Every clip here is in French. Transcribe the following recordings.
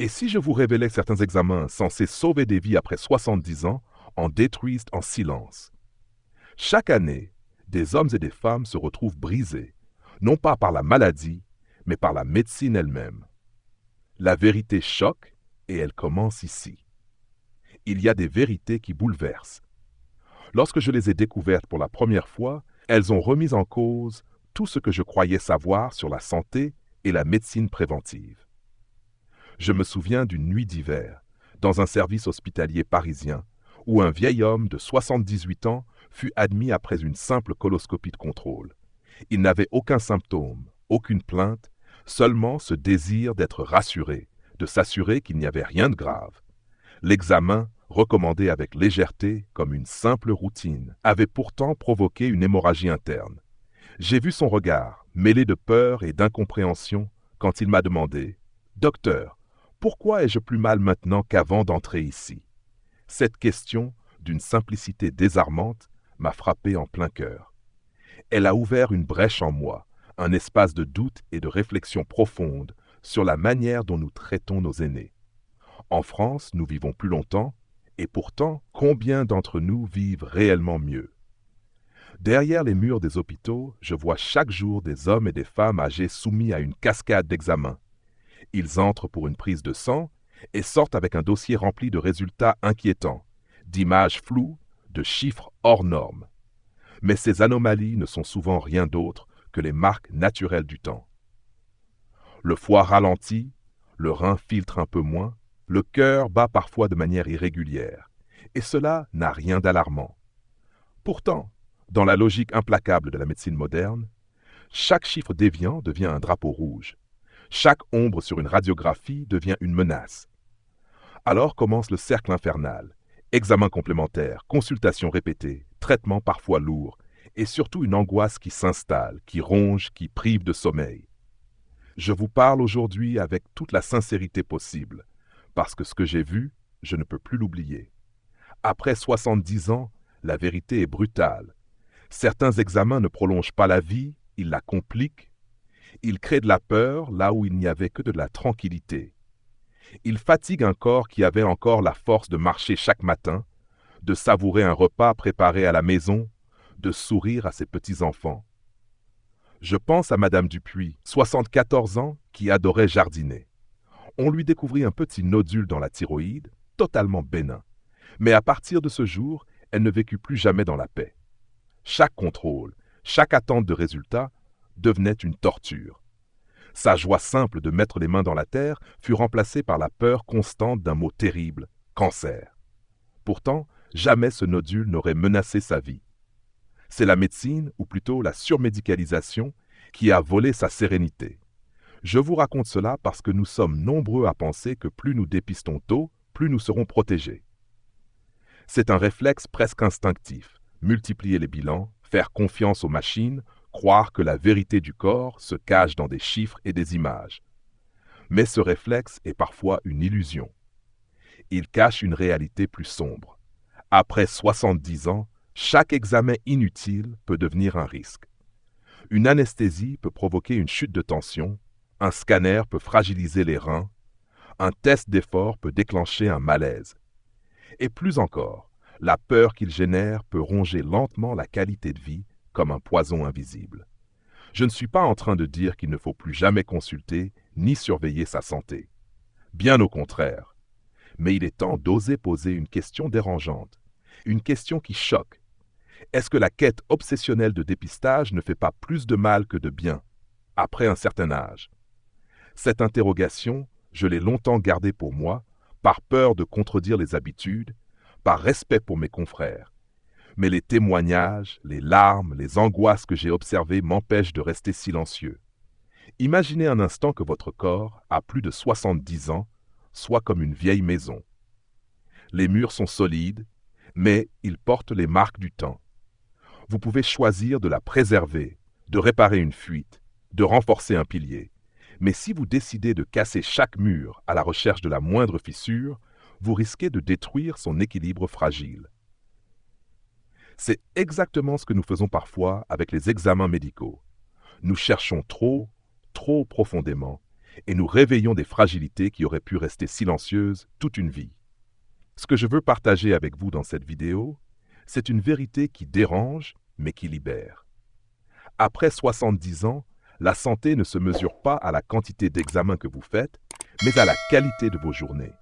Et si je vous révélais que certains examens censés sauver des vies après 70 ans en détruisent en silence? Chaque année, des hommes et des femmes se retrouvent brisés, non pas par la maladie, mais par la médecine elle-même. La vérité choque et elle commence ici. Il y a des vérités qui bouleversent. Lorsque je les ai découvertes pour la première fois, elles ont remis en cause tout ce que je croyais savoir sur la santé et la médecine préventive. Je me souviens d'une nuit d'hiver, dans un service hospitalier parisien, où un vieil homme de 78 ans fut admis après une simple coloscopie de contrôle. Il n'avait aucun symptôme, aucune plainte, seulement ce désir d'être rassuré, de s'assurer qu'il n'y avait rien de grave. L'examen, recommandé avec légèreté comme une simple routine, avait pourtant provoqué une hémorragie interne. J'ai vu son regard, mêlé de peur et d'incompréhension, quand il m'a demandé « Docteur, pourquoi ai-je plus mal maintenant qu'avant d'entrer ici ?» Cette question, d'une simplicité désarmante, m'a frappé en plein cœur. Elle a ouvert une brèche en moi, un espace de doute et de réflexion profonde sur la manière dont nous traitons nos aînés. En France, nous vivons plus longtemps, et pourtant, combien d'entre nous vivent réellement mieux? Derrière les murs des hôpitaux, je vois chaque jour des hommes et des femmes âgés soumis à une cascade d'examens. Ils entrent pour une prise de sang et sortent avec un dossier rempli de résultats inquiétants, d'images floues, de chiffres hors normes. Mais ces anomalies ne sont souvent rien d'autre que les marques naturelles du temps. Le foie ralentit, le rein filtre un peu moins, le cœur bat parfois de manière irrégulière, et cela n'a rien d'alarmant. Pourtant, dans la logique implacable de la médecine moderne, chaque chiffre déviant devient un drapeau rouge. Chaque ombre sur une radiographie devient une menace. Alors commence le cercle infernal. Examens complémentaires, consultations répétées, traitements parfois lourds, et surtout une angoisse qui s'installe, qui ronge, qui prive de sommeil. Je vous parle aujourd'hui avec toute la sincérité possible, parce que ce que j'ai vu, je ne peux plus l'oublier. Après 70 ans, la vérité est brutale. Certains examens ne prolongent pas la vie, ils la compliquent. Ils créent de la peur là où il n'y avait que de la tranquillité. Ils fatiguent un corps qui avait encore la force de marcher chaque matin, de savourer un repas préparé à la maison, de sourire à ses petits-enfants. Je pense à Madame Dupuis, 74 ans, qui adorait jardiner. On lui découvrit un petit nodule dans la thyroïde, totalement bénin. Mais à partir de ce jour, elle ne vécut plus jamais dans la paix. Chaque contrôle, chaque attente de résultat devenait une torture. Sa joie simple de mettre les mains dans la terre fut remplacée par la peur constante d'un mot terrible, cancer. Pourtant, jamais ce nodule n'aurait menacé sa vie. C'est la médecine, ou plutôt la surmédicalisation, qui a volé sa sérénité. Je vous raconte cela parce que nous sommes nombreux à penser que plus nous dépistons tôt, plus nous serons protégés. C'est un réflexe presque instinctif, multiplier les bilans, faire confiance aux machines, croire que la vérité du corps se cache dans des chiffres et des images. Mais ce réflexe est parfois une illusion. Il cache une réalité plus sombre. Après 70 ans, chaque examen inutile peut devenir un risque. Une anesthésie peut provoquer une chute de tension, un scanner peut fragiliser les reins, un test d'effort peut déclencher un malaise. Et plus encore, la peur qu'il génère peut ronger lentement la qualité de vie comme un poison invisible. Je ne suis pas en train de dire qu'il ne faut plus jamais consulter ni surveiller sa santé. Bien au contraire. Mais il est temps d'oser poser une question dérangeante, une question qui choque. Est-ce que la quête obsessionnelle de dépistage ne fait pas plus de mal que de bien, après un certain âge? Cette interrogation, je l'ai longtemps gardée pour moi, par peur de contredire les habitudes, par respect pour mes confrères. Mais les témoignages, les larmes, les angoisses que j'ai observées m'empêchent de rester silencieux. Imaginez un instant que votre corps, à plus de 70 ans, soit comme une vieille maison. Les murs sont solides, mais ils portent les marques du temps. Vous pouvez choisir de la préserver, de réparer une fuite, de renforcer un pilier. Mais si vous décidez de casser chaque mur à la recherche de la moindre fissure, vous risquez de détruire son équilibre fragile. C'est exactement ce que nous faisons parfois avec les examens médicaux. Nous cherchons trop, trop profondément, et nous réveillons des fragilités qui auraient pu rester silencieuses toute une vie. Ce que je veux partager avec vous dans cette vidéo, c'est une vérité qui dérange, mais qui libère. Après 70 ans, la santé ne se mesure pas à la quantité d'examens que vous faites, mais à la qualité de vos journées.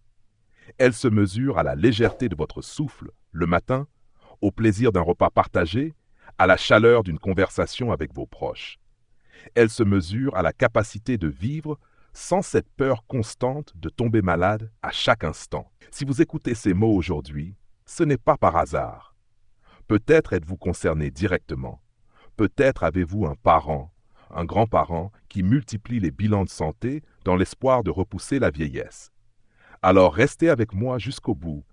Elle se mesure à la légèreté de votre souffle le matin, au plaisir d'un repas partagé, à la chaleur d'une conversation avec vos proches. Elle se mesure à la capacité de vivre sans cette peur constante de tomber malade à chaque instant. Si vous écoutez ces mots aujourd'hui, ce n'est pas par hasard. Peut-être êtes-vous concerné directement. Peut-être avez-vous un parent, un grand-parent qui multiplie les bilans de santé dans l'espoir de repousser la vieillesse. Alors restez avec moi jusqu'au bout,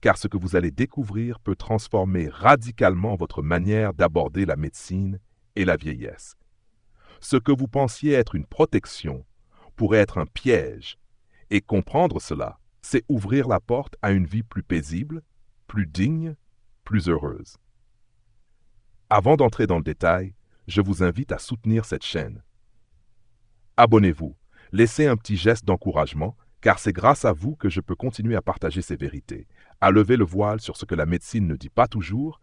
car ce que vous allez découvrir peut transformer radicalement votre manière d'aborder la médecine et la vieillesse. Ce que vous pensiez être une protection pourrait être un piège, et comprendre cela, c'est ouvrir la porte à une vie plus paisible, plus digne, plus heureuse. Avant d'entrer dans le détail, je vous invite à soutenir cette chaîne. Abonnez-vous, laissez un petit geste d'encouragement, car c'est grâce à vous que je peux continuer à partager ces vérités, à lever le voile sur ce que la médecine ne dit pas toujours,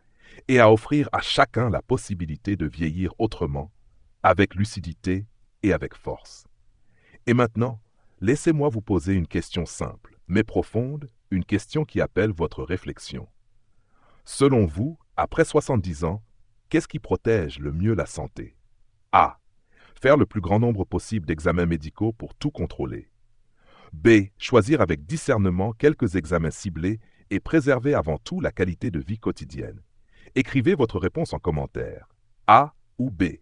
et à offrir à chacun la possibilité de vieillir autrement, avec lucidité et avec force. Et maintenant, laissez-moi vous poser une question simple, mais profonde, une question qui appelle votre réflexion. Selon vous, après 70 ans, qu'est-ce qui protège le mieux la santé? A. Faire le plus grand nombre possible d'examens médicaux pour tout contrôler. B. Choisir avec discernement quelques examens ciblés et préserver avant tout la qualité de vie quotidienne. Écrivez votre réponse en commentaire. A ou B.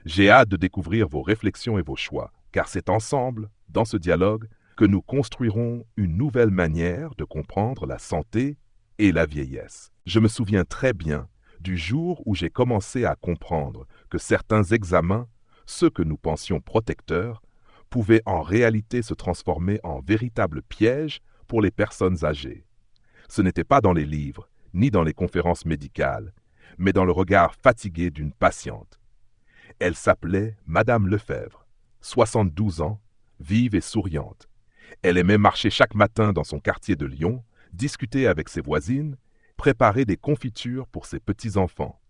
J'ai hâte de découvrir vos réflexions et vos choix, car c'est ensemble, dans ce dialogue, que nous construirons une nouvelle manière de comprendre la santé et la vieillesse. Je me souviens très bien du jour où j'ai commencé à comprendre que certains examens, ceux que nous pensions protecteurs, pouvaient en réalité se transformer en véritables pièges pour les personnes âgées. Ce n'était pas dans les livres, ni dans les conférences médicales, mais dans le regard fatigué d'une patiente. Elle s'appelait Madame Lefebvre, 72 ans, vive et souriante. Elle aimait marcher chaque matin dans son quartier de Lyon, discuter avec ses voisines, préparer des confitures pour ses petits-enfants.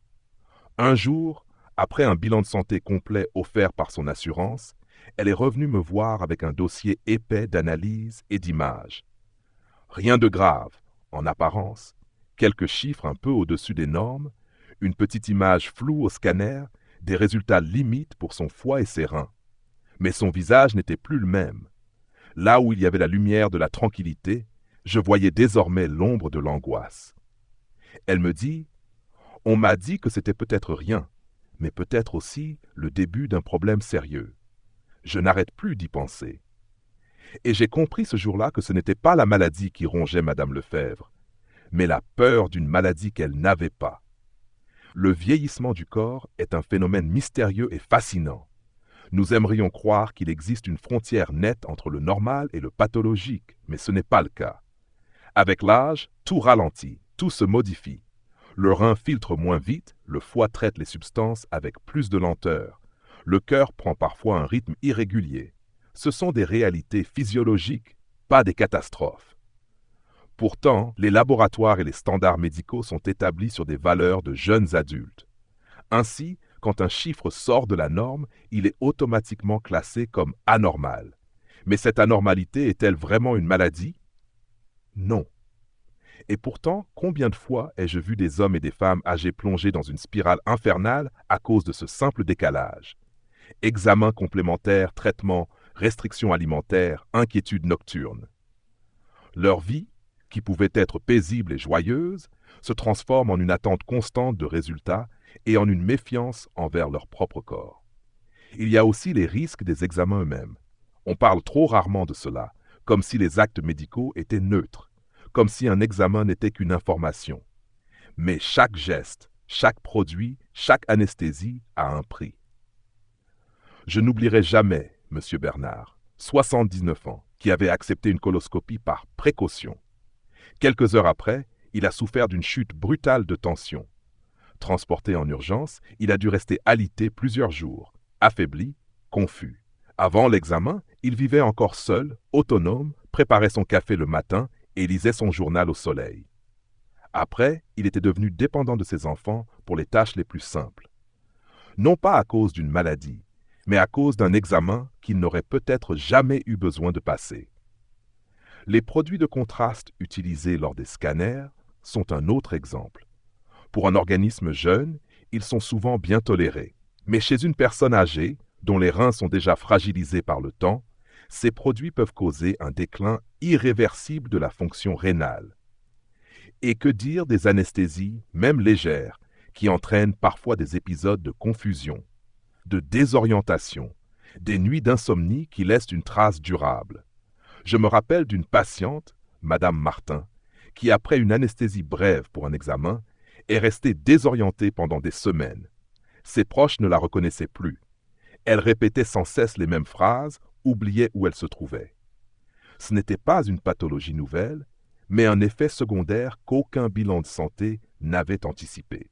Un jour, après un bilan de santé complet offert par son assurance, elle est revenue me voir avec un dossier épais d'analyses et d'images. Rien de grave, en apparence, quelques chiffres un peu au-dessus des normes, une petite image floue au scanner, des résultats limites pour son foie et ses reins. Mais son visage n'était plus le même. Là où il y avait la lumière de la tranquillité, je voyais désormais l'ombre de l'angoisse. Elle me dit « On m'a dit que c'était peut-être rien, mais peut-être aussi le début d'un problème sérieux. Je n'arrête plus d'y penser. » Et j'ai compris ce jour-là que ce n'était pas la maladie qui rongeait Madame Lefebvre, mais la peur d'une maladie qu'elle n'avait pas. Le vieillissement du corps est un phénomène mystérieux et fascinant. Nous aimerions croire qu'il existe une frontière nette entre le normal et le pathologique, mais ce n'est pas le cas. Avec l'âge, tout ralentit, tout se modifie. Le rein filtre moins vite, le foie traite les substances avec plus de lenteur. Le cœur prend parfois un rythme irrégulier. Ce sont des réalités physiologiques, pas des catastrophes. Pourtant, les laboratoires et les standards médicaux sont établis sur des valeurs de jeunes adultes. Ainsi, quand un chiffre sort de la norme, il est automatiquement classé comme anormal. Mais cette anormalité est-elle vraiment une maladie? Non. Et pourtant, combien de fois ai-je vu des hommes et des femmes âgés plongés dans une spirale infernale à cause de ce simple décalage? Examens complémentaires, traitements, restrictions alimentaires, inquiétudes nocturnes. Leur vie, qui pouvait être paisible et joyeuse, se transforme en une attente constante de résultats et en une méfiance envers leur propre corps. Il y a aussi les risques des examens eux-mêmes. On parle trop rarement de cela, comme si les actes médicaux étaient neutres, comme si un examen n'était qu'une information. Mais chaque geste, chaque produit, chaque anesthésie a un prix. Je n'oublierai jamais M. Bernard, 79 ans, qui avait accepté une coloscopie par précaution. Quelques heures après, il a souffert d'une chute brutale de tension. Transporté en urgence, il a dû rester alité plusieurs jours, affaibli, confus. Avant l'examen, Il vivait encore seul, autonome, préparait son café le matin et lisait son journal au soleil. Après, il était devenu dépendant de ses enfants pour les tâches les plus simples. Non pas à cause d'une maladie, mais à cause d'un examen qu'il n'aurait peut-être jamais eu besoin de passer. Les produits de contraste utilisés lors des scanners sont un autre exemple. Pour un organisme jeune, ils sont souvent bien tolérés. Mais chez une personne âgée, dont les reins sont déjà fragilisés par le temps, ces produits peuvent causer un déclin irréversible de la fonction rénale. Et que dire des anesthésies, même légères, qui entraînent parfois des épisodes de confusion, de désorientation, des nuits d'insomnie qui laissent une trace durable. Je me rappelle d'une patiente, Madame Martin, qui après une anesthésie brève pour un examen, est restée désorientée pendant des semaines. Ses proches ne la reconnaissaient plus. Elle répétait sans cesse les mêmes phrases, oubliait où elle se trouvait. Ce n'était pas une pathologie nouvelle, mais un effet secondaire qu'aucun bilan de santé n'avait anticipé.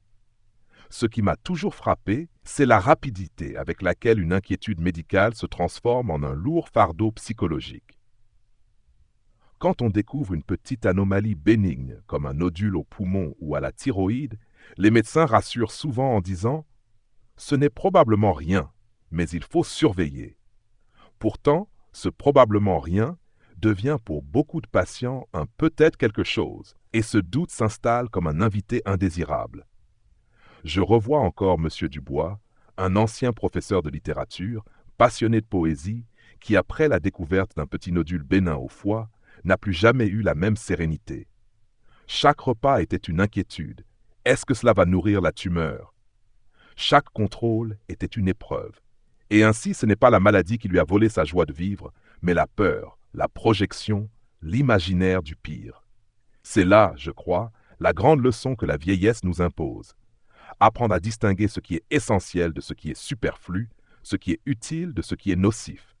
Ce qui m'a toujours frappé, c'est la rapidité avec laquelle une inquiétude médicale se transforme en un lourd fardeau psychologique. Quand on découvre une petite anomalie bénigne, comme un nodule au poumon ou à la thyroïde, les médecins rassurent souvent en disant « Ce n'est probablement rien, mais il faut surveiller ». Pourtant, ce probablement rien devient pour beaucoup de patients un peut-être quelque chose, et ce doute s'installe comme un invité indésirable. Je revois encore M. Dubois, un ancien professeur de littérature, passionné de poésie, qui après la découverte d'un petit nodule bénin au foie, n'a plus jamais eu la même sérénité. Chaque repas était une inquiétude. Est-ce que cela va nourrir la tumeur? Chaque contrôle était une épreuve. Et ainsi, ce n'est pas la maladie qui lui a volé sa joie de vivre, mais la peur, la projection, l'imaginaire du pire. C'est là, je crois, la grande leçon que la vieillesse nous impose. Apprendre à distinguer ce qui est essentiel de ce qui est superflu, ce qui est utile de ce qui est nocif.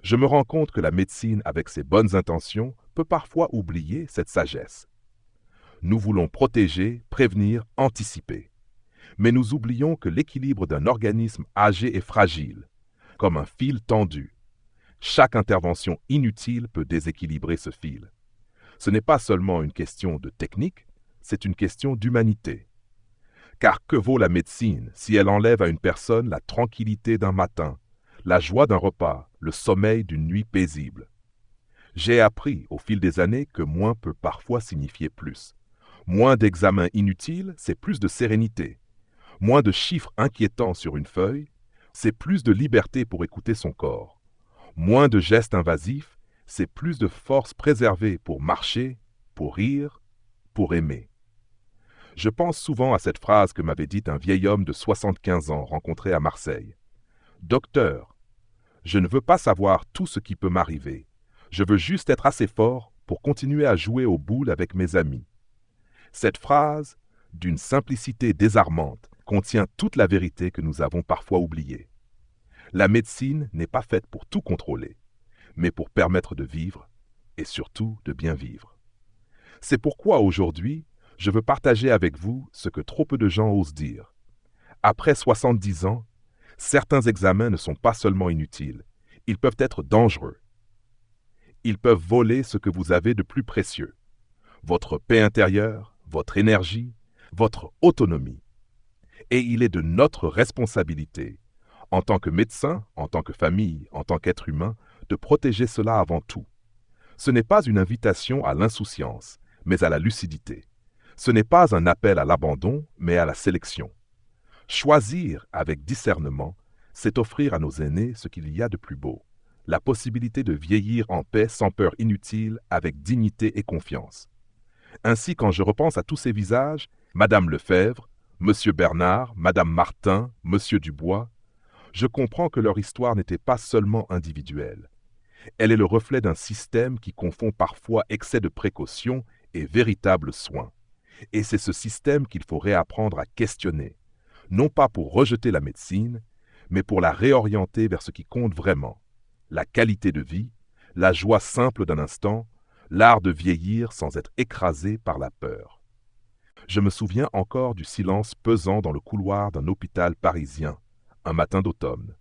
Je me rends compte que la médecine, avec ses bonnes intentions, peut parfois oublier cette sagesse. Nous voulons protéger, prévenir, anticiper. Mais nous oublions que l'équilibre d'un organisme âgé est fragile, comme un fil tendu. Chaque intervention inutile peut déséquilibrer ce fil. Ce n'est pas seulement une question de technique, c'est une question d'humanité. Car que vaut la médecine si elle enlève à une personne la tranquillité d'un matin, la joie d'un repas, le sommeil d'une nuit paisible? J'ai appris au fil des années que moins peut parfois signifier plus. Moins d'examens inutiles, c'est plus de sérénité. Moins de chiffres inquiétants sur une feuille, c'est plus de liberté pour écouter son corps. Moins de gestes invasifs, c'est plus de force préservée pour marcher, pour rire, pour aimer. Je pense souvent à cette phrase que m'avait dite un vieil homme de 75 ans rencontré à Marseille. « Docteur, je ne veux pas savoir tout ce qui peut m'arriver. Je veux juste être assez fort pour continuer à jouer aux boules avec mes amis. » Cette phrase, d'une simplicité désarmante, contient toute la vérité que nous avons parfois oubliée. La médecine n'est pas faite pour tout contrôler, mais pour permettre de vivre, et surtout de bien vivre. C'est pourquoi aujourd'hui, je veux partager avec vous ce que trop peu de gens osent dire. Après 70 ans, certains examens ne sont pas seulement inutiles, ils peuvent être dangereux. Ils peuvent voler ce que vous avez de plus précieux, votre paix intérieure, votre énergie, votre autonomie. Et il est de notre responsabilité, en tant que médecin, en tant que famille, en tant qu'être humain, de protéger cela avant tout. Ce n'est pas une invitation à l'insouciance, mais à la lucidité. Ce n'est pas un appel à l'abandon, mais à la sélection. Choisir avec discernement, c'est offrir à nos aînés ce qu'il y a de plus beau, la possibilité de vieillir en paix sans peur inutile, avec dignité et confiance. Ainsi, quand je repense à tous ces visages, Madame Lefebvre, Monsieur Bernard, Madame Martin, Monsieur Dubois, je comprends que leur histoire n'était pas seulement individuelle. Elle est le reflet d'un système qui confond parfois excès de précaution et véritable soin. Et c'est ce système qu'il faut réapprendre à questionner, non pas pour rejeter la médecine, mais pour la réorienter vers ce qui compte vraiment, la qualité de vie, la joie simple d'un instant, l'art de vieillir sans être écrasé par la peur. Je me souviens encore du silence pesant dans le couloir d'un hôpital parisien, un matin d'automne.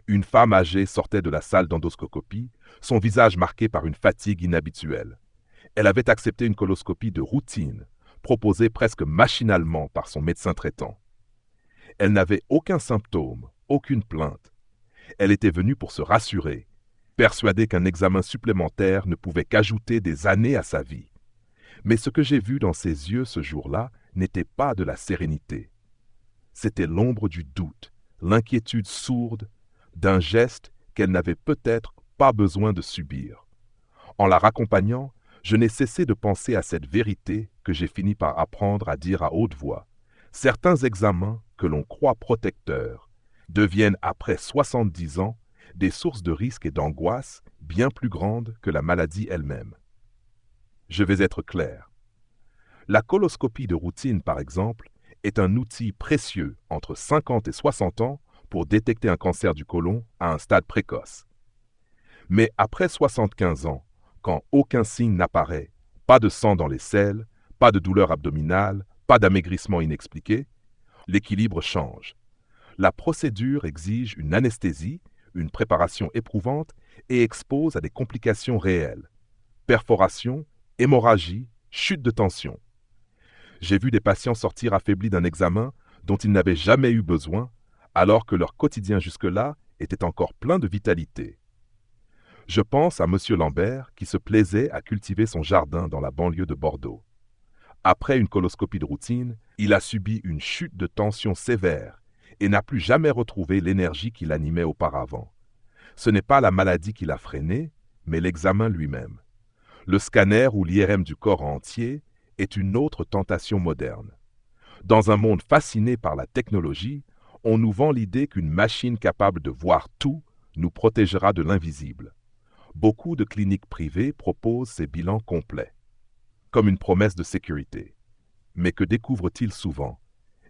Une femme âgée sortait de la salle d'endoscopie, son visage marqué par une fatigue inhabituelle. Elle avait accepté une coloscopie de routine, proposée presque machinalement par son médecin traitant. Elle n'avait aucun symptôme, aucune plainte. Elle était venue pour se rassurer, persuadée qu'un examen supplémentaire ne pouvait qu'ajouter des années à sa vie. Mais ce que j'ai vu dans ses yeux ce jour-là n'était pas de la sérénité. C'était l'ombre du doute, l'inquiétude sourde d'un geste qu'elle n'avait peut-être pas besoin de subir. En la raccompagnant, je n'ai cessé de penser à cette vérité que j'ai fini par apprendre à dire à haute voix. Certains examens que l'on croit protecteurs deviennent après 70 ans des sources de risques et d'angoisse bien plus grandes que la maladie elle-même. Je vais être clair. La coloscopie de routine, par exemple, est un outil précieux entre 50 et 60 ans pour détecter un cancer du côlon à un stade précoce. Mais après 75 ans, quand aucun signe n'apparaît, pas de sang dans les selles, pas de douleur abdominale, pas d'amaigrissement inexpliqué, l'équilibre change. La procédure exige une anesthésie, une préparation éprouvante et expose à des complications réelles. Perforation, hémorragie, chute de tension. J'ai vu des patients sortir affaiblis d'un examen dont ils n'avaient jamais eu besoin, alors que leur quotidien jusque-là était encore plein de vitalité. Je pense à M. Lambert qui se plaisait à cultiver son jardin dans la banlieue de Bordeaux. Après une coloscopie de routine, il a subi une chute de tension sévère et n'a plus jamais retrouvé l'énergie qui l'animait auparavant. Ce n'est pas la maladie qui l'a freiné, mais l'examen lui-même. Le scanner ou l'IRM du corps entier est une autre tentation moderne. Dans un monde fasciné par la technologie, on nous vend l'idée qu'une machine capable de voir tout nous protégera de l'invisible. Beaucoup de cliniques privées proposent ces bilans complets, comme une promesse de sécurité. Mais que découvrent-ils souvent?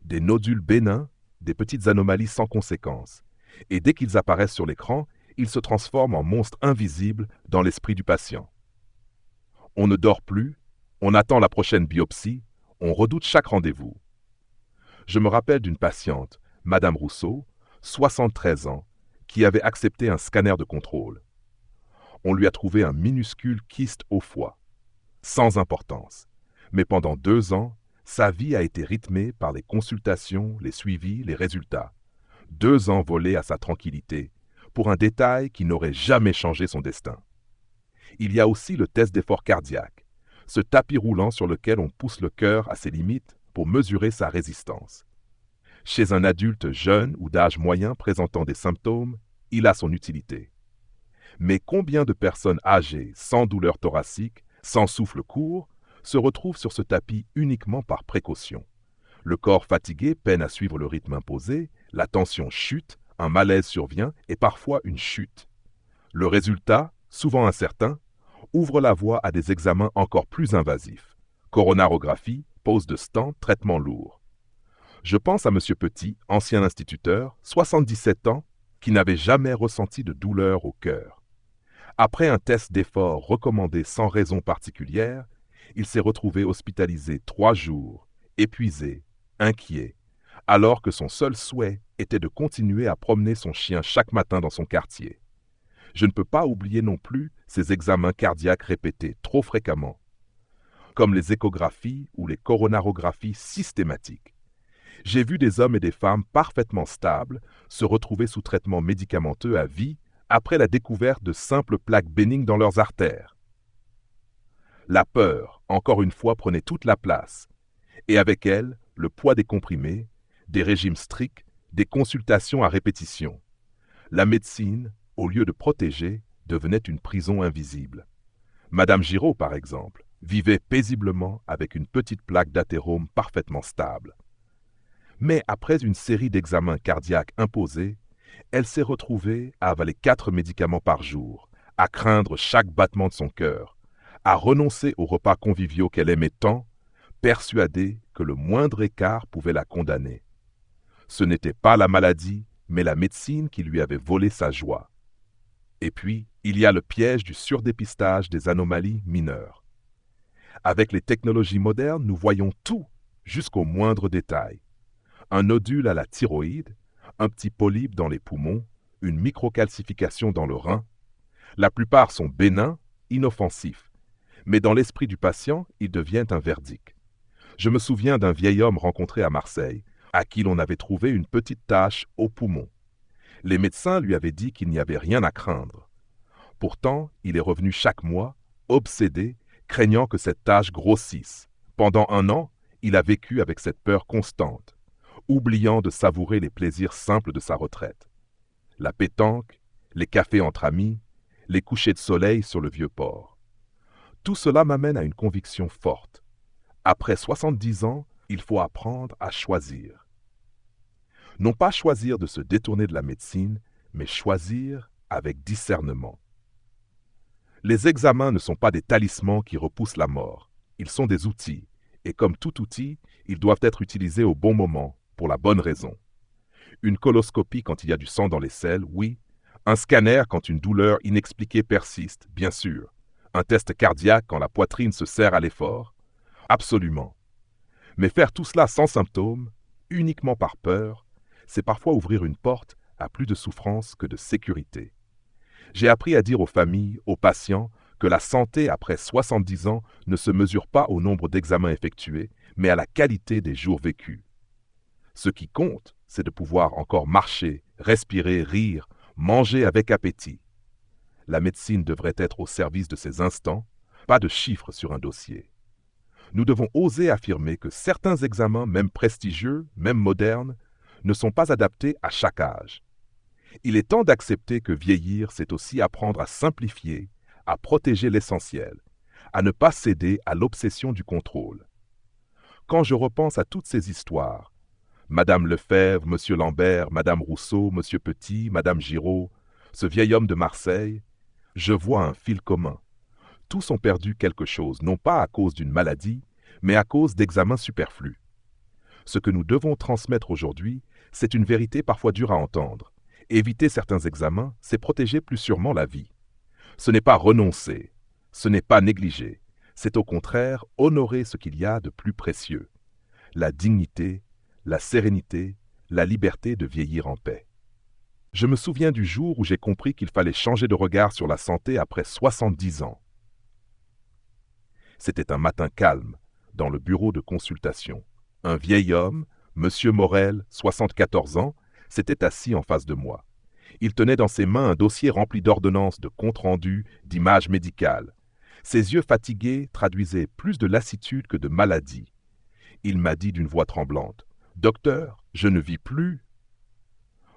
Des nodules bénins, des petites anomalies sans conséquence. Et dès qu'ils apparaissent sur l'écran, ils se transforment en monstres invisibles dans l'esprit du patient. On ne dort plus, on attend la prochaine biopsie, on redoute chaque rendez-vous. Je me rappelle d'une patiente, Madame Rousseau, 73 ans, qui avait accepté un scanner de contrôle. On lui a trouvé un minuscule kyste au foie, sans importance. Mais pendant 2 ans, sa vie a été rythmée par les consultations, les suivis, les résultats. 2 ans volés à sa tranquillité, pour un détail qui n'aurait jamais changé son destin. Il y a aussi le test d'effort cardiaque, ce tapis roulant sur lequel on pousse le cœur à ses limites pour mesurer sa résistance. Chez un adulte jeune ou d'âge moyen présentant des symptômes, il a son utilité. Mais combien de personnes âgées, sans douleur thoracique, sans souffle court, se retrouvent sur ce tapis uniquement par précaution? Le corps fatigué peine à suivre le rythme imposé, la tension chute, un malaise survient et parfois une chute. Le résultat, souvent incertain, ouvre la voie à des examens encore plus invasifs. Coronarographie, pose de stent, traitement lourd. Je pense à M. Petit, ancien instituteur, 77 ans, qui n'avait jamais ressenti de douleur au cœur. Après un test d'effort recommandé sans raison particulière, il s'est retrouvé hospitalisé 3 jours, épuisé, inquiet, alors que son seul souhait était de continuer à promener son chien chaque matin dans son quartier. Je ne peux pas oublier non plus ces examens cardiaques répétés trop fréquemment, comme les échographies ou les coronarographies systématiques. J'ai vu des hommes et des femmes parfaitement stables se retrouver sous traitement médicamenteux à vie après la découverte de simples plaques bénignes dans leurs artères. La peur, encore une fois, prenait toute la place, et avec elle, le poids des comprimés, des régimes stricts, des consultations à répétition. La médecine, au lieu de protéger, devenait une prison invisible. Madame Giraud, par exemple, vivait paisiblement avec une petite plaque d'athérome parfaitement stable. Mais après une série d'examens cardiaques imposés, elle s'est retrouvée à avaler 4 médicaments par jour, à craindre chaque battement de son cœur, à renoncer aux repas conviviaux qu'elle aimait tant, persuadée que le moindre écart pouvait la condamner. Ce n'était pas la maladie, mais la médecine qui lui avait volé sa joie. Et puis, il y a le piège du surdépistage des anomalies mineures. Avec les technologies modernes, nous voyons tout, jusqu'au moindre détail. Un nodule à la thyroïde, un petit polype dans les poumons, une microcalcification dans le rein. La plupart sont bénins, inoffensifs, mais dans l'esprit du patient, ils deviennent un verdict. Je me souviens d'un vieil homme rencontré à Marseille, à qui l'on avait trouvé une petite tache au poumon. Les médecins lui avaient dit qu'il n'y avait rien à craindre. Pourtant, il est revenu chaque mois, obsédé, craignant que cette tache grossisse. Pendant 1 an, il a vécu avec cette peur constante, oubliant de savourer les plaisirs simples de sa retraite. La pétanque, les cafés entre amis, les couchers de soleil sur le vieux port. Tout cela m'amène à une conviction forte. Après 70 ans, il faut apprendre à choisir. Non pas choisir de se détourner de la médecine, mais choisir avec discernement. Les examens ne sont pas des talismans qui repoussent la mort. Ils sont des outils, et comme tout outil, ils doivent être utilisés au bon moment, pour la bonne raison. Une coloscopie quand il y a du sang dans les selles, oui. Un scanner quand une douleur inexpliquée persiste, bien sûr. Un test cardiaque quand la poitrine se serre à l'effort, absolument. Mais faire tout cela sans symptômes, uniquement par peur, c'est parfois ouvrir une porte à plus de souffrance que de sécurité. J'ai appris à dire aux familles, aux patients, que la santé après 70 ans ne se mesure pas au nombre d'examens effectués, mais à la qualité des jours vécus. Ce qui compte, c'est de pouvoir encore marcher, respirer, rire, manger avec appétit. La médecine devrait être au service de ces instants, pas de chiffres sur un dossier. Nous devons oser affirmer que certains examens, même prestigieux, même modernes, ne sont pas adaptés à chaque âge. Il est temps d'accepter que vieillir, c'est aussi apprendre à simplifier, à protéger l'essentiel, à ne pas céder à l'obsession du contrôle. Quand je repense à toutes ces histoires, Madame Lefebvre, Monsieur Lambert, Madame Rousseau, Monsieur Petit, Madame Giraud, ce vieil homme de Marseille, je vois un fil commun. Tous ont perdu quelque chose, non pas à cause d'une maladie, mais à cause d'examens superflus. Ce que nous devons transmettre aujourd'hui, c'est une vérité parfois dure à entendre. Éviter certains examens, c'est protéger plus sûrement la vie. Ce n'est pas renoncer, ce n'est pas négliger, c'est au contraire honorer ce qu'il y a de plus précieux. La dignité, la sérénité, la liberté de vieillir en paix. Je me souviens du jour où j'ai compris qu'il fallait changer de regard sur la santé après 70 ans. C'était un matin calme, dans le bureau de consultation. Un vieil homme, Monsieur Morel, 74 ans, s'était assis en face de moi. Il tenait dans ses mains un dossier rempli d'ordonnances, de comptes rendus, d'images médicales. Ses yeux fatigués traduisaient plus de lassitude que de maladie. Il m'a dit d'une voix tremblante, « Docteur, je ne vis plus.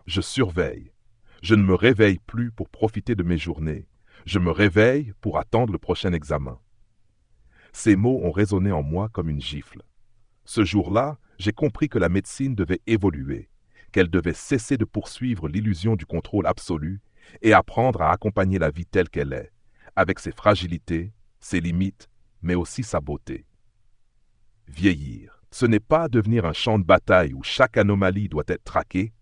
Je surveille. Je ne me réveille plus pour profiter de mes journées. Je me réveille pour attendre le prochain examen. » Ces mots ont résonné en moi comme une gifle. Ce jour-là, j'ai compris que la médecine devait évoluer, qu'elle devait cesser de poursuivre l'illusion du contrôle absolu et apprendre à accompagner la vie telle qu'elle est, avec ses fragilités, ses limites, mais aussi sa beauté. Vieillir, ce n'est pas devenir un champ de bataille où chaque anomalie doit être traquée,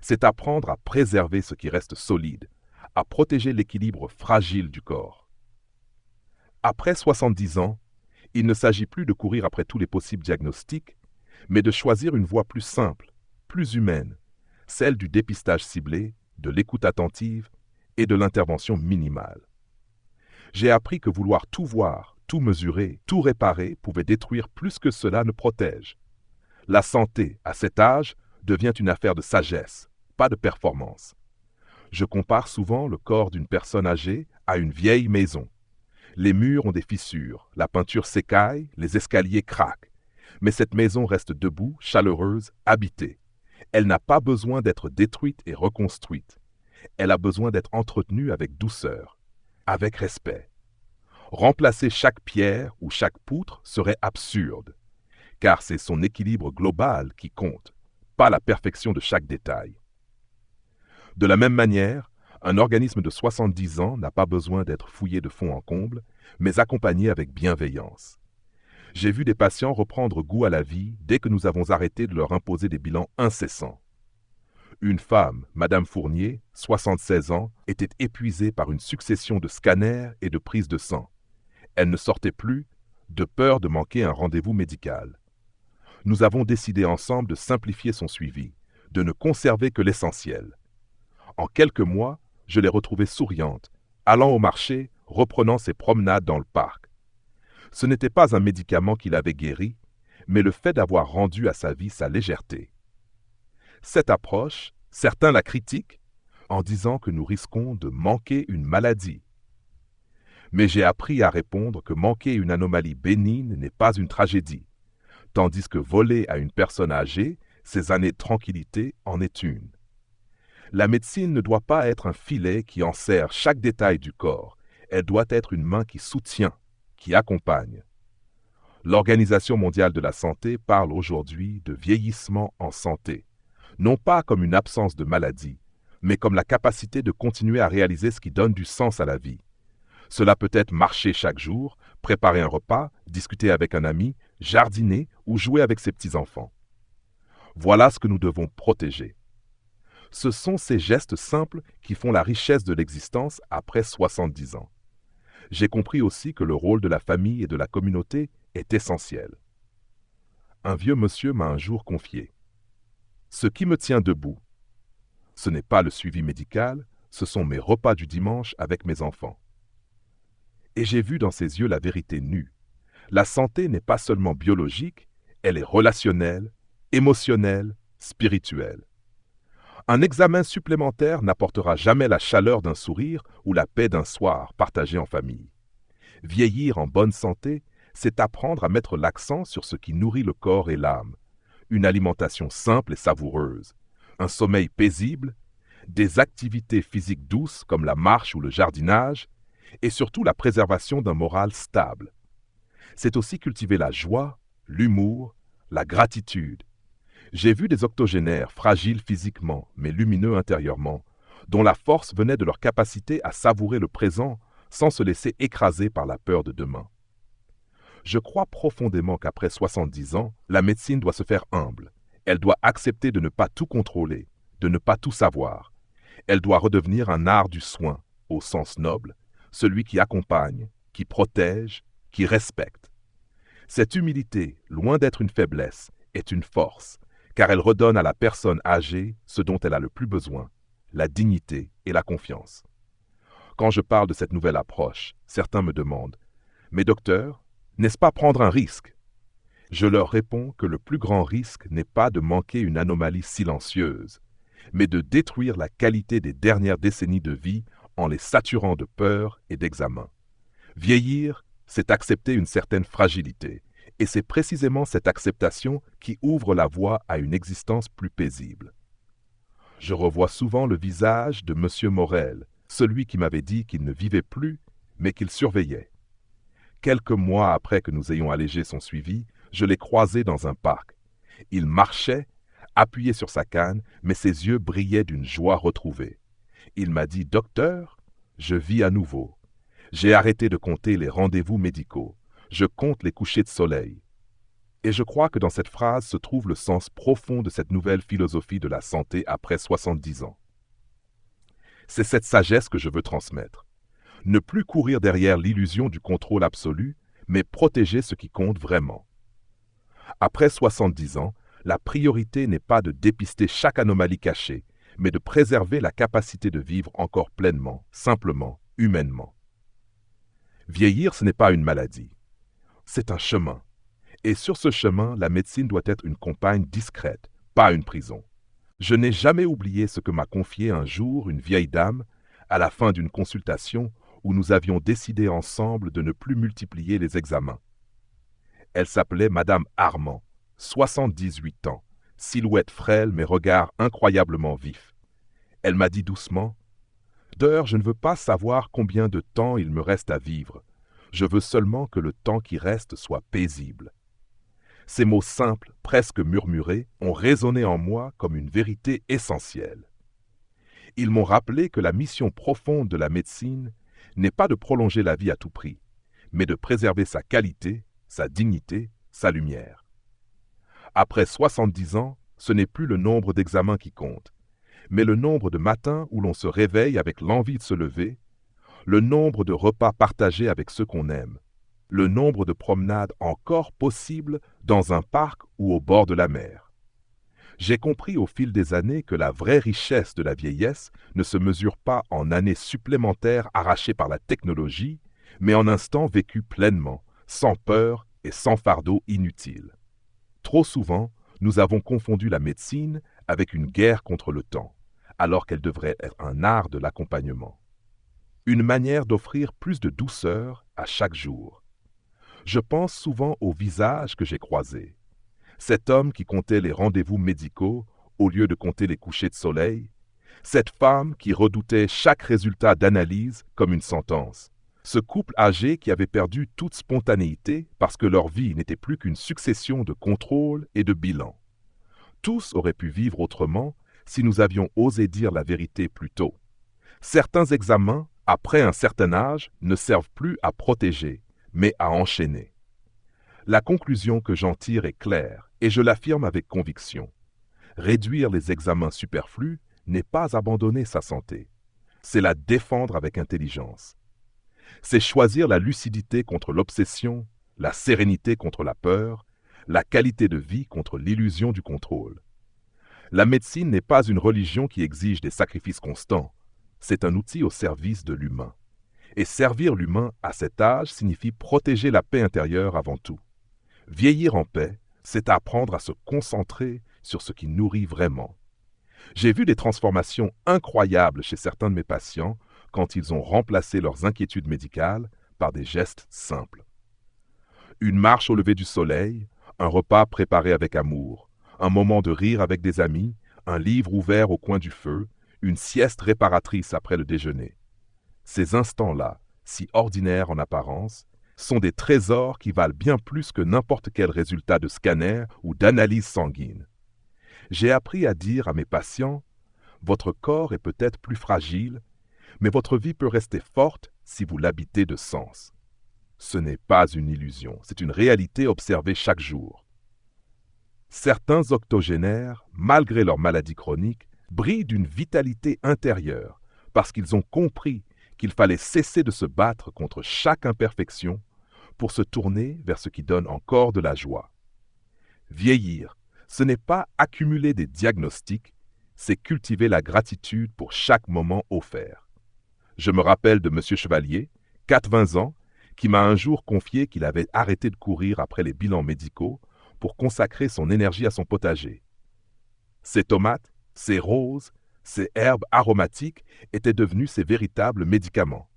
c'est apprendre à préserver ce qui reste solide, à protéger l'équilibre fragile du corps. Après 70 ans, il ne s'agit plus de courir après tous les possibles diagnostics, mais de choisir une voie plus simple, plus humaine, celle du dépistage ciblé, de l'écoute attentive et de l'intervention minimale. J'ai appris que vouloir tout voir, tout mesurer, tout réparer pouvait détruire plus que cela ne protège. La santé, à cet âge, devient une affaire de sagesse, pas de performance. Je compare souvent le corps d'une personne âgée à une vieille maison. Les murs ont des fissures, la peinture s'écaille, les escaliers craquent. Mais cette maison reste debout, chaleureuse, habitée. Elle n'a pas besoin d'être détruite et reconstruite. Elle a besoin d'être entretenue avec douceur, avec respect. Remplacer chaque pierre ou chaque poutre serait absurde, car c'est son équilibre global qui compte, pas la perfection de chaque détail. De la même manière, un organisme de 70 ans n'a pas besoin d'être fouillé de fond en comble, mais accompagné avec bienveillance. J'ai vu des patients reprendre goût à la vie dès que nous avons arrêté de leur imposer des bilans incessants. Une femme, Madame Fournier, 76 ans, était épuisée par une succession de scanners et de prises de sang. Elle ne sortait plus, de peur de manquer un rendez-vous médical. Nous avons décidé ensemble de simplifier son suivi, de ne conserver que l'essentiel. En quelques mois, je l'ai retrouvée souriante, allant au marché, reprenant ses promenades dans le parc. Ce n'était pas un médicament qui l'avait guérie, mais le fait d'avoir rendu à sa vie sa légèreté. Cette approche, certains la critiquent en disant que nous risquons de manquer une maladie. Mais j'ai appris à répondre que manquer une anomalie bénigne n'est pas une tragédie, tandis que voler à une personne âgée, ses années de tranquillité en est une. La médecine ne doit pas être un filet qui enserre chaque détail du corps, elle doit être une main qui soutient, qui accompagne. L'Organisation mondiale de la santé parle aujourd'hui de vieillissement en santé, non pas comme une absence de maladie, mais comme la capacité de continuer à réaliser ce qui donne du sens à la vie. Cela peut être marcher chaque jour, préparer un repas, discuter avec un ami, jardiner ou jouer avec ses petits-enfants. Voilà ce que nous devons protéger. Ce sont ces gestes simples qui font la richesse de l'existence après 70 ans. J'ai compris aussi que le rôle de la famille et de la communauté est essentiel. Un vieux monsieur m'a un jour confié: ce qui me tient debout, ce n'est pas le suivi médical, ce sont mes repas du dimanche avec mes enfants. Et j'ai vu dans ses yeux la vérité nue. La santé n'est pas seulement biologique, elle est relationnelle, émotionnelle, spirituelle. Un examen supplémentaire n'apportera jamais la chaleur d'un sourire ou la paix d'un soir partagé en famille. Vieillir en bonne santé, c'est apprendre à mettre l'accent sur ce qui nourrit le corps et l'âme. Une alimentation simple et savoureuse, un sommeil paisible, des activités physiques douces comme la marche ou le jardinage, et surtout la préservation d'un moral stable. C'est aussi cultiver la joie, l'humour, la gratitude. J'ai vu des octogénaires fragiles physiquement, mais lumineux intérieurement, dont la force venait de leur capacité à savourer le présent sans se laisser écraser par la peur de demain. Je crois profondément qu'après 70 ans, la médecine doit se faire humble. Elle doit accepter de ne pas tout contrôler, de ne pas tout savoir. Elle doit redevenir un art du soin, au sens noble, celui qui accompagne, qui protège, qui respecte. Cette humilité, loin d'être une faiblesse, est une force, car elle redonne à la personne âgée ce dont elle a le plus besoin, la dignité et la confiance. Quand je parle de cette nouvelle approche, certains me demandent: « Mais docteur, n'est-ce pas prendre un risque ?» Je leur réponds que le plus grand risque n'est pas de manquer une anomalie silencieuse, mais de détruire la qualité des dernières décennies de vie en les saturant de peur et d'examen. Vieillir, c'est accepter une certaine fragilité, et c'est précisément cette acceptation qui ouvre la voie à une existence plus paisible. Je revois souvent le visage de M. Morel, celui qui m'avait dit qu'il ne vivait plus, mais qu'il surveillait. Quelques mois après que nous ayons allégé son suivi, je l'ai croisé dans un parc. Il marchait, appuyé sur sa canne, mais ses yeux brillaient d'une joie retrouvée. Il m'a dit: « Docteur, je vis à nouveau. J'ai arrêté de compter les rendez-vous médicaux. Je compte les couchers de soleil. » Et je crois que dans cette phrase se trouve le sens profond de cette nouvelle philosophie de la santé après 70 ans. C'est cette sagesse que je veux transmettre. Ne plus courir derrière l'illusion du contrôle absolu, mais protéger ce qui compte vraiment. Après 70 ans, la priorité n'est pas de dépister chaque anomalie cachée, mais de préserver la capacité de vivre encore pleinement, simplement, humainement. Vieillir, ce n'est pas une maladie. C'est un chemin. Et sur ce chemin, la médecine doit être une compagne discrète, pas une prison. Je n'ai jamais oublié ce que m'a confié un jour une vieille dame, à la fin d'une consultation où nous avions décidé ensemble de ne plus multiplier les examens. Elle s'appelait Madame Armand, 78 ans, silhouette frêle mais regard incroyablement vif. Elle m'a dit doucement: « Docteur, je ne veux pas savoir combien de temps il me reste à vivre. Je veux seulement que le temps qui reste soit paisible. » Ces mots simples, presque murmurés, ont résonné en moi comme une vérité essentielle. Ils m'ont rappelé que la mission profonde de la médecine n'est pas de prolonger la vie à tout prix, mais de préserver sa qualité, sa dignité, sa lumière. Après 70 ans, ce n'est plus le nombre d'examens qui compte, mais le nombre de matins où l'on se réveille avec l'envie de se lever, le nombre de repas partagés avec ceux qu'on aime, le nombre de promenades encore possibles dans un parc ou au bord de la mer. J'ai compris au fil des années que la vraie richesse de la vieillesse ne se mesure pas en années supplémentaires arrachées par la technologie, mais en instants vécus pleinement, sans peur et sans fardeau inutile. Trop souvent, nous avons confondu la médecine avec une guerre contre le temps, alors qu'elle devrait être un art de l'accompagnement. Une manière d'offrir plus de douceur à chaque jour. Je pense souvent au visage que j'ai croisé. Cet homme qui comptait les rendez-vous médicaux au lieu de compter les couchers de soleil. Cette femme qui redoutait chaque résultat d'analyse comme une sentence. Ce couple âgé qui avait perdu toute spontanéité parce que leur vie n'était plus qu'une succession de contrôles et de bilans. Tous auraient pu vivre autrement si nous avions osé dire la vérité plus tôt. Certains examens, après un certain âge, ne servent plus à protéger, mais à enchaîner. La conclusion que j'en tire est claire, et je l'affirme avec conviction. Réduire les examens superflus n'est pas abandonner sa santé. C'est la défendre avec intelligence. C'est choisir la lucidité contre l'obsession, la sérénité contre la peur, la qualité de vie contre l'illusion du contrôle. La médecine n'est pas une religion qui exige des sacrifices constants. C'est un outil au service de l'humain. Et servir l'humain à cet âge signifie protéger la paix intérieure avant tout. Vieillir en paix, c'est apprendre à se concentrer sur ce qui nourrit vraiment. J'ai vu des transformations incroyables chez certains de mes patients quand ils ont remplacé leurs inquiétudes médicales par des gestes simples. Une marche au lever du soleil, un repas préparé avec amour, un moment de rire avec des amis, un livre ouvert au coin du feu, une sieste réparatrice après le déjeuner. Ces instants-là, si ordinaires en apparence, sont des trésors qui valent bien plus que n'importe quel résultat de scanner ou d'analyse sanguine. J'ai appris à dire à mes patients, « Votre corps est peut-être plus fragile, mais votre vie peut rester forte si vous l'habitez de sens. » Ce n'est pas une illusion, c'est une réalité observée chaque jour. Certains octogénaires, malgré leur maladie chronique, brillent d'une vitalité intérieure parce qu'ils ont compris qu'il fallait cesser de se battre contre chaque imperfection pour se tourner vers ce qui donne encore de la joie. Vieillir, ce n'est pas accumuler des diagnostics, c'est cultiver la gratitude pour chaque moment offert. Je me rappelle de M. Chevalier, 80 ans, qui m'a un jour confié qu'il avait arrêté de courir après les bilans médicaux pour consacrer son énergie à son potager. Ses tomates, ses roses, ses herbes aromatiques étaient devenus ses véritables médicaments.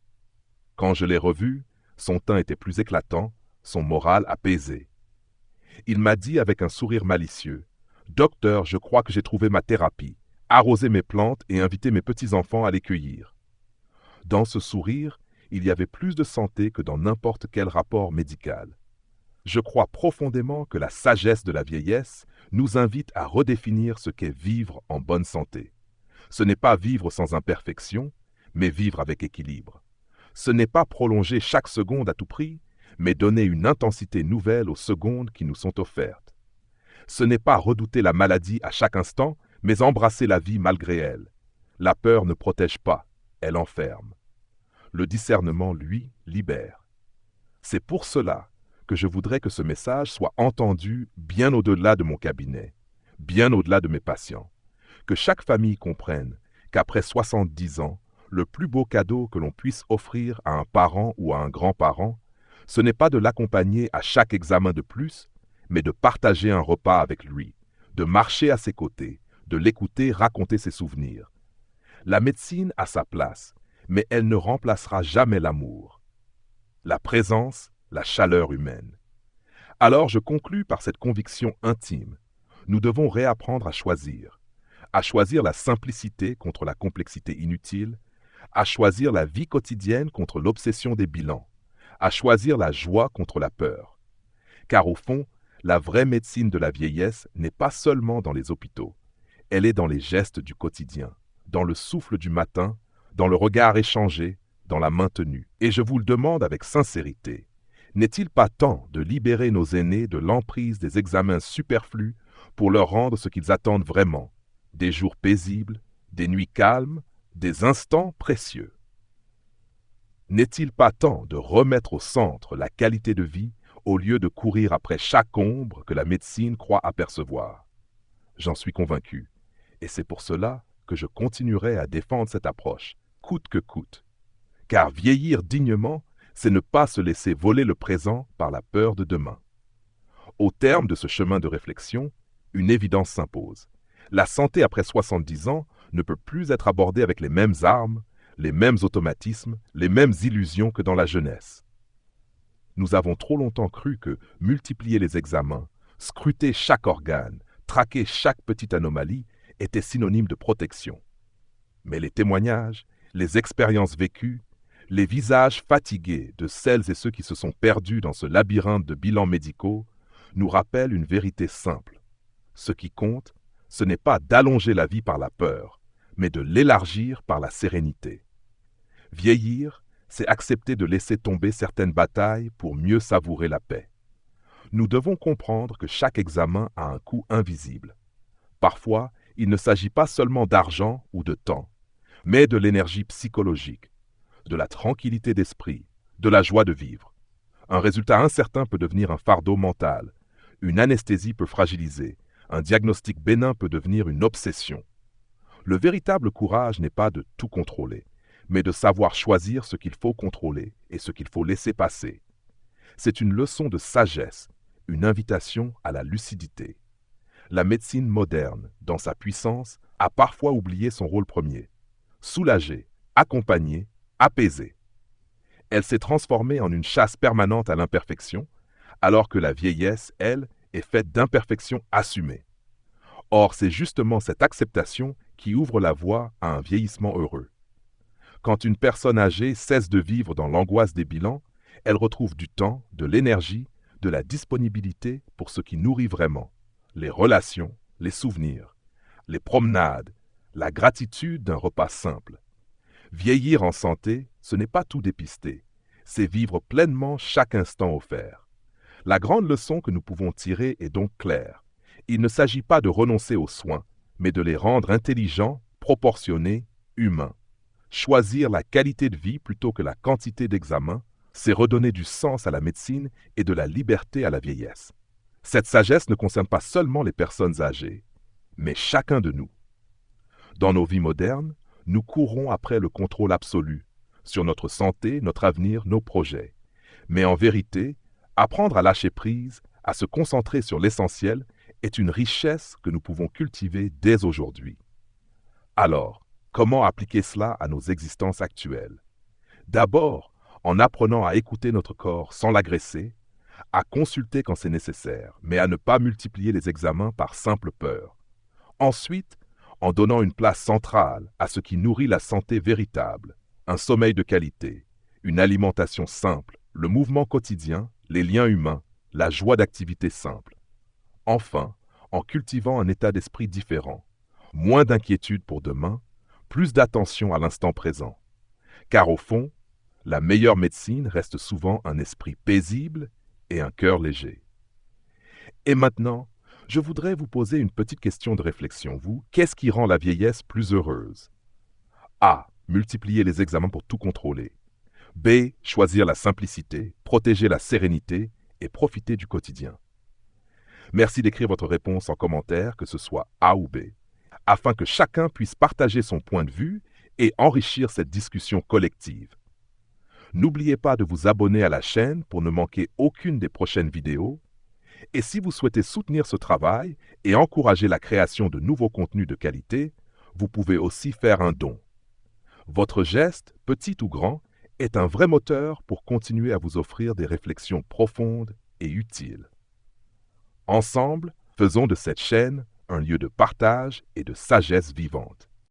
Quand je l'ai revu, son teint était plus éclatant, son moral apaisé. Il m'a dit avec un sourire malicieux, « Docteur, je crois que j'ai trouvé ma thérapie, arroser mes plantes et inviter mes petits-enfants à les cueillir. » Dans ce sourire, il y avait plus de santé que dans n'importe quel rapport médical. Je crois profondément que la sagesse de la vieillesse nous invite à redéfinir ce qu'est vivre en bonne santé. Ce n'est pas vivre sans imperfection, mais vivre avec équilibre. Ce n'est pas prolonger chaque seconde à tout prix, mais donner une intensité nouvelle aux secondes qui nous sont offertes. Ce n'est pas redouter la maladie à chaque instant, mais embrasser la vie malgré elle. La peur ne protège pas, elle enferme. Le discernement, lui, libère. C'est pour cela que je voudrais que ce message soit entendu bien au-delà de mon cabinet, bien au-delà de mes patients. Que chaque famille comprenne qu'après 70 ans, le plus beau cadeau que l'on puisse offrir à un parent ou à un grand-parent, ce n'est pas de l'accompagner à chaque examen de plus, mais de partager un repas avec lui, de marcher à ses côtés, de l'écouter raconter ses souvenirs. La médecine a sa place, mais elle ne remplacera jamais l'amour, la présence, la chaleur humaine. Alors je conclus par cette conviction intime. Nous devons réapprendre à choisir la simplicité contre la complexité inutile, à choisir la vie quotidienne contre l'obsession des bilans, à choisir la joie contre la peur. Car au fond, la vraie médecine de la vieillesse n'est pas seulement dans les hôpitaux, elle est dans les gestes du quotidien, dans le souffle du matin, dans le regard échangé, dans la main tenue. Et je vous le demande avec sincérité, n'est-il pas temps de libérer nos aînés de l'emprise des examens superflus pour leur rendre ce qu'ils attendent vraiment, des jours paisibles, des nuits calmes, des instants précieux? N'est-il pas temps de remettre au centre la qualité de vie au lieu de courir après chaque ombre que la médecine croit apercevoir? j'en suis convaincu. Et c'est pour cela que je continuerai à défendre cette approche, coûte que coûte. Car vieillir dignement, c'est ne pas se laisser voler le présent par la peur de demain. Au terme de ce chemin de réflexion, une évidence s'impose. La santé après 70 ans ne peut plus être abordée avec les mêmes armes, les mêmes automatismes, les mêmes illusions que dans la jeunesse. Nous avons trop longtemps cru que multiplier les examens, scruter chaque organe, traquer chaque petite anomalie était synonyme de protection. Mais les témoignages, les expériences vécues, les visages fatigués de celles et ceux qui se sont perdus dans ce labyrinthe de bilans médicaux nous rappellent une vérité simple. Ce qui compte, ce n'est pas d'allonger la vie par la peur, mais de l'élargir par la sérénité. Vieillir, c'est accepter de laisser tomber certaines batailles pour mieux savourer la paix. Nous devons comprendre que chaque examen a un coût invisible. Parfois, il ne s'agit pas seulement d'argent ou de temps, mais de l'énergie psychologique, de la tranquillité d'esprit, de la joie de vivre. Un résultat incertain peut devenir un fardeau mental, une anesthésie peut fragiliser, un diagnostic bénin peut devenir une obsession. Le véritable courage n'est pas de tout contrôler, mais de savoir choisir ce qu'il faut contrôler et ce qu'il faut laisser passer. C'est une leçon de sagesse, une invitation à la lucidité. La médecine moderne, dans sa puissance, a parfois oublié son rôle premier. Soulager, accompagner, apaiser. Elle s'est transformée en une chasse permanente à l'imperfection, alors que la vieillesse, elle, est faite d'imperfections assumées. Or, c'est justement cette acceptation qui ouvre la voie à un vieillissement heureux. Quand une personne âgée cesse de vivre dans l'angoisse des bilans, elle retrouve du temps, de l'énergie, de la disponibilité pour ce qui nourrit vraiment, les relations, les souvenirs, les promenades, la gratitude d'un repas simple. Vieillir en santé, ce n'est pas tout dépister, c'est vivre pleinement chaque instant offert. La grande leçon que nous pouvons tirer est donc claire. Il ne s'agit pas de renoncer aux soins, mais de les rendre intelligents, proportionnés, humains. Choisir la qualité de vie plutôt que la quantité d'examens, c'est redonner du sens à la médecine et de la liberté à la vieillesse. Cette sagesse ne concerne pas seulement les personnes âgées, mais chacun de nous. Dans nos vies modernes, nous courons après le contrôle absolu sur notre santé, notre avenir, nos projets. Mais en vérité, apprendre à lâcher prise, à se concentrer sur l'essentiel, est une richesse que nous pouvons cultiver dès aujourd'hui. Alors, comment appliquer cela à nos existences actuelles? D'abord, en apprenant à écouter notre corps sans l'agresser, à consulter quand c'est nécessaire, mais à ne pas multiplier les examens par simple peur. Ensuite, en donnant une place centrale à ce qui nourrit la santé véritable, un sommeil de qualité, une alimentation simple, le mouvement quotidien, les liens humains, la joie d'activités simples. Enfin, en cultivant un état d'esprit différent, moins d'inquiétude pour demain, plus d'attention à l'instant présent. Car au fond, la meilleure médecine reste souvent un esprit paisible et un cœur léger. Et maintenant, je voudrais vous poser une petite question de réflexion. Vous, qu'est-ce qui rend la vieillesse plus heureuse? A. Multiplier les examens pour tout contrôler. B. Choisir la simplicité, protéger la sérénité et profiter du quotidien. Merci d'écrire votre réponse en commentaire, que ce soit A ou B, afin que chacun puisse partager son point de vue et enrichir cette discussion collective. N'oubliez pas de vous abonner à la chaîne pour ne manquer aucune des prochaines vidéos. Et si vous souhaitez soutenir ce travail et encourager la création de nouveaux contenus de qualité, vous pouvez aussi faire un don. Votre geste, petit ou grand, est un vrai moteur pour continuer à vous offrir des réflexions profondes et utiles. Ensemble, faisons de cette chaîne un lieu de partage et de sagesse vivante.